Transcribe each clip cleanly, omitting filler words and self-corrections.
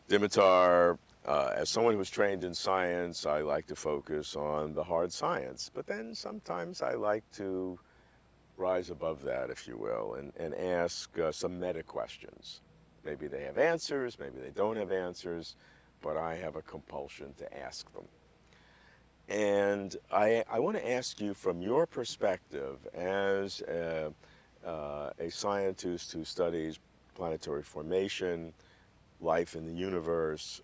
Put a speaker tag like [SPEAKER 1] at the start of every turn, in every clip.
[SPEAKER 1] Dimitar, as someone who was trained in science, I like to focus on the hard science, but then sometimes I like to rise above that, if you will, and ask some meta questions. Maybe they have answers, maybe they don't have answers, but I have a compulsion to ask them. And I want to ask you from your perspective as a scientist who studies planetary formation, life in the universe,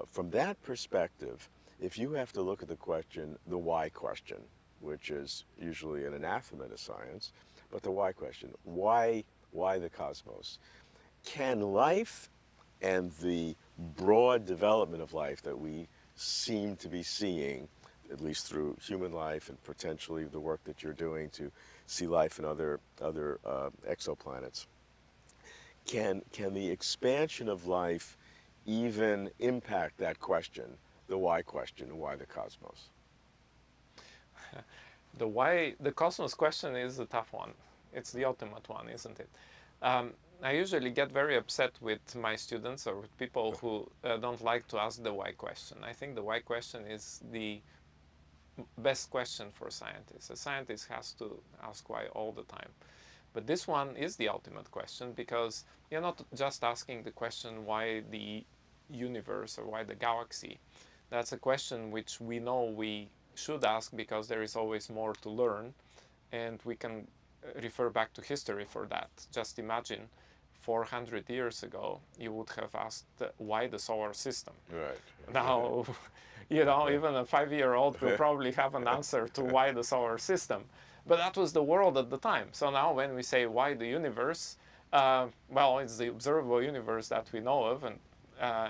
[SPEAKER 1] from that perspective, if you have to look at the question, the why question, which is usually an anathema to science, but the why question, why the cosmos? Can life and the broad development of life that we seem to be seeing, at least through human life and potentially the work that you're doing to see life in other exoplanets, can the expansion of life even impact that question, the why question, why the cosmos?
[SPEAKER 2] The why, the cosmos question is a tough one. It's the ultimate one, isn't it? I usually get very upset with my students or with people who don't like to ask the why question. I think the why question is the best question for scientists. A scientist has to ask why all the time. But this one is the ultimate question because you're not just asking the question why the universe or why the galaxy. That's a question which we know we should ask because there is always more to learn, and we can refer back to history for that. Just imagine 400 years ago you would have asked why the solar system.
[SPEAKER 1] Right.
[SPEAKER 2] Now, you know, even a 5-year-old will probably have an answer to why the solar system. But that was the world at the time. So now when we say why the universe, well, it's the observable universe that we know of, and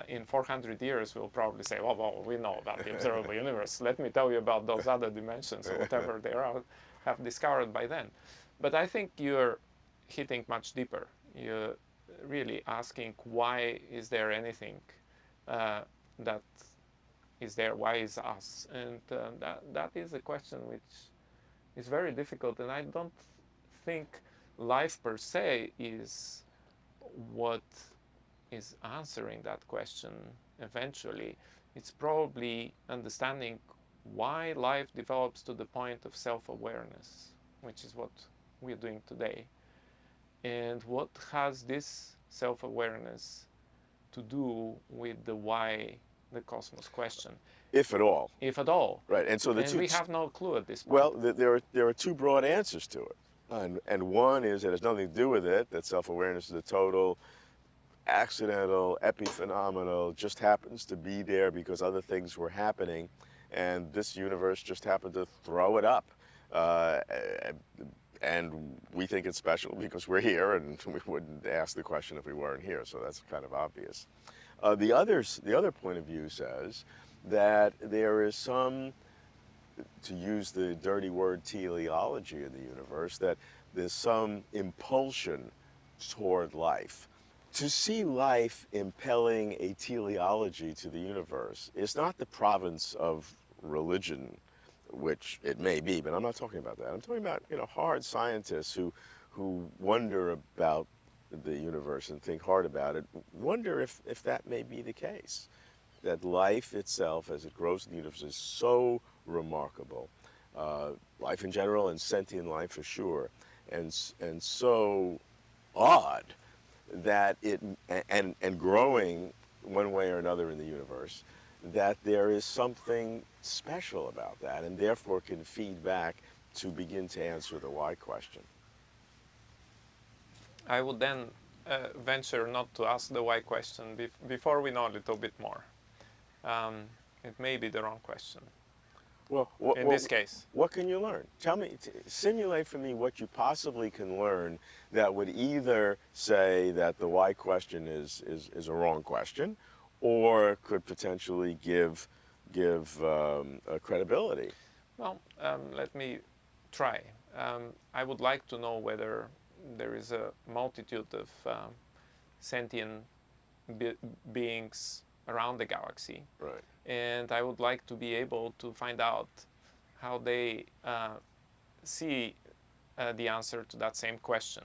[SPEAKER 2] in 400 years we'll probably say, well, we know about the observable universe. Let me tell you about those other dimensions or whatever they are, have discovered by then. But I think you're hitting much deeper. You're really asking why is there anything that is there, why is us? And that is a question which is very difficult, and I don't think life per se is what is answering that question eventually. It's probably understanding why life develops to the point of self-awareness, which is what we're doing today. And what has this self-awareness to do with the why the cosmos question?
[SPEAKER 1] If at all.
[SPEAKER 2] If at all.
[SPEAKER 1] Right. And so the
[SPEAKER 2] And
[SPEAKER 1] two.
[SPEAKER 2] we have no clue at this point.
[SPEAKER 1] Well, there are two broad answers to it. And one is that it has nothing to do with it, that self-awareness is a total accidental, epiphenomenal, just happens to be there because other things were happening, and this universe just happened to throw it up. Uh, and we think it's special because we're here, and we wouldn't ask the question if we weren't here, so that's kind of obvious. The other point of view says that there is some, to use the dirty word, teleology in the universe, that there's some impulsion toward life. To see life impelling a teleology to the universe is not the province of religion, which it may be, but I'm not talking about that. I'm talking about, hard scientists who wonder about the universe and think hard about it, wonder if that may be the case, that life itself, as it grows in the universe, is so remarkable, life in general and sentient life for sure, and so odd that and growing one way or another in the universe, that there is something special about that, and therefore can feed back to begin to answer the why question.
[SPEAKER 2] I would then venture not to ask the why question before we know a little bit more. It may be the wrong question.
[SPEAKER 1] Well,
[SPEAKER 2] in this case,
[SPEAKER 1] what can you learn? Tell me, simulate for me what you possibly can learn that would either say that the why question is a wrong question, or could potentially give credibility.
[SPEAKER 2] Well, let me try. I would like to know whether there is a multitude of sentient beings around the galaxy.
[SPEAKER 1] Right.
[SPEAKER 2] And I would like to be able to find out how they see the answer to that same question,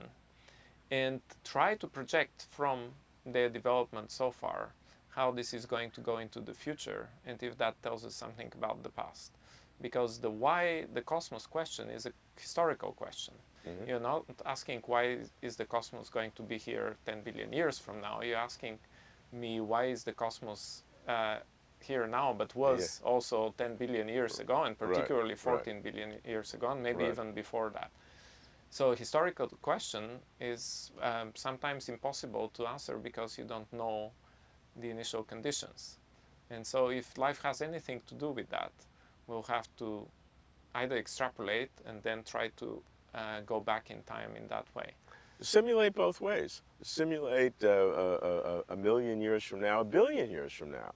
[SPEAKER 2] and try to project from their development so far how this is going to go into the future and if that tells us something about the past. Because the why the cosmos question is a historical question.
[SPEAKER 1] Mm-hmm.
[SPEAKER 2] You're not asking why is the cosmos going to be here 10 billion years from now. You're asking me why is the cosmos here now, but was also 10 billion years ago, and particularly 14 billion years ago, and maybe even before that. So historical question is sometimes impossible to answer because you don't know the initial conditions. And so if life has anything to do with that, we'll have to either extrapolate and then try to go back in time in that way.
[SPEAKER 1] Simulate both ways. Simulate a million years from now, a billion years from now.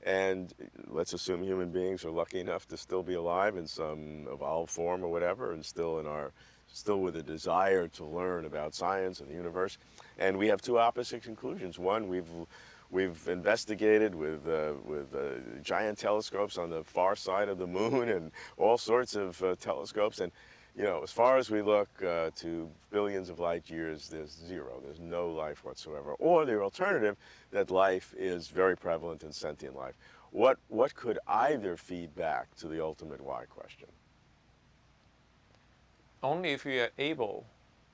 [SPEAKER 1] And let's assume human beings are lucky enough to still be alive in some evolved form or whatever, and still with a desire to learn about science and the universe. And we have two opposite conclusions. One, we've investigated with giant telescopes on the far side of the moon and all sorts of telescopes. And you know, as far as we look to billions of light years, there's zero. There's no life whatsoever. Or the alternative, that life is very prevalent in sentient life. What could either feed back to the ultimate why question?
[SPEAKER 2] Only if we are able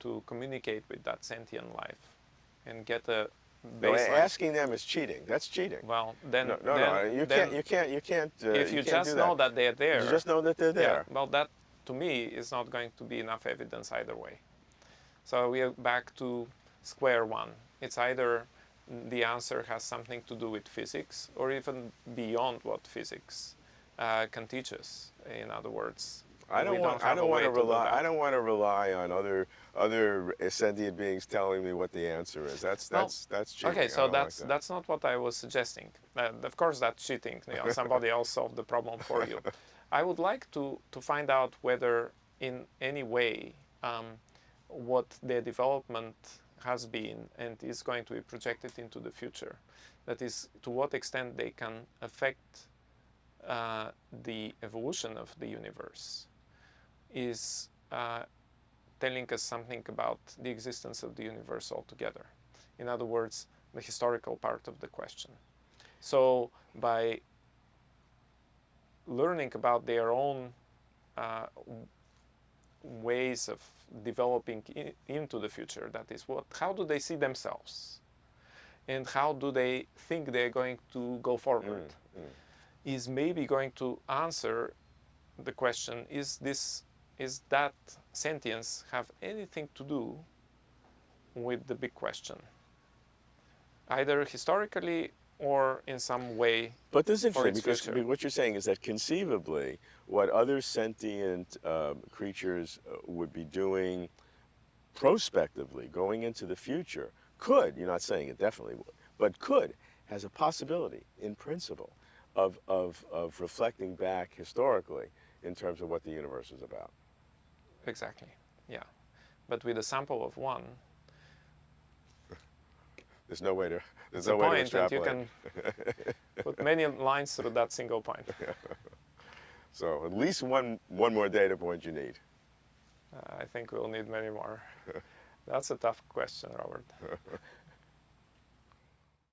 [SPEAKER 2] to communicate with that sentient life and get a baseline.
[SPEAKER 1] No, asking them is cheating. That's cheating.
[SPEAKER 2] Well, then
[SPEAKER 1] you can't.
[SPEAKER 2] If you just know that they're there,
[SPEAKER 1] you just know that they're there.
[SPEAKER 2] Yeah, well, that to me is not going to be enough evidence either way. So we are back to square one. It's either the answer has something to do with physics or even beyond what physics can teach us. In other words,
[SPEAKER 1] I don't want to rely on other sentient beings telling me what the answer is. That's cheating.
[SPEAKER 2] Okay, so that's not what I was suggesting. Of course, that's cheating. You know, somebody else solved the problem for you. I would like to find out whether, in any way, what their development has been and is going to be projected into the future. That is, to what extent they can affect the evolution of the universe, is telling us something about the existence of the universe altogether. In other words, the historical part of the question. So by learning about their own ways of developing into the future, that is, how do they see themselves and how do they think they're going to go forward, is maybe going to answer the question, is that sentience have anything to do with the big question, either historically or in some way.
[SPEAKER 1] But this is interesting because what you're saying is that conceivably what other sentient creatures would be doing prospectively, going into the future, could, you're not saying it definitely would, but could, has a possibility in principle of reflecting back historically in terms of what the universe is about.
[SPEAKER 2] Exactly, yeah. But with a sample of one,
[SPEAKER 1] there's no way to
[SPEAKER 2] extrapolate. And you
[SPEAKER 1] can
[SPEAKER 2] put many lines through that single point.
[SPEAKER 1] So at least one more data point you need.
[SPEAKER 2] I think we'll need many more. That's a tough question, Robert.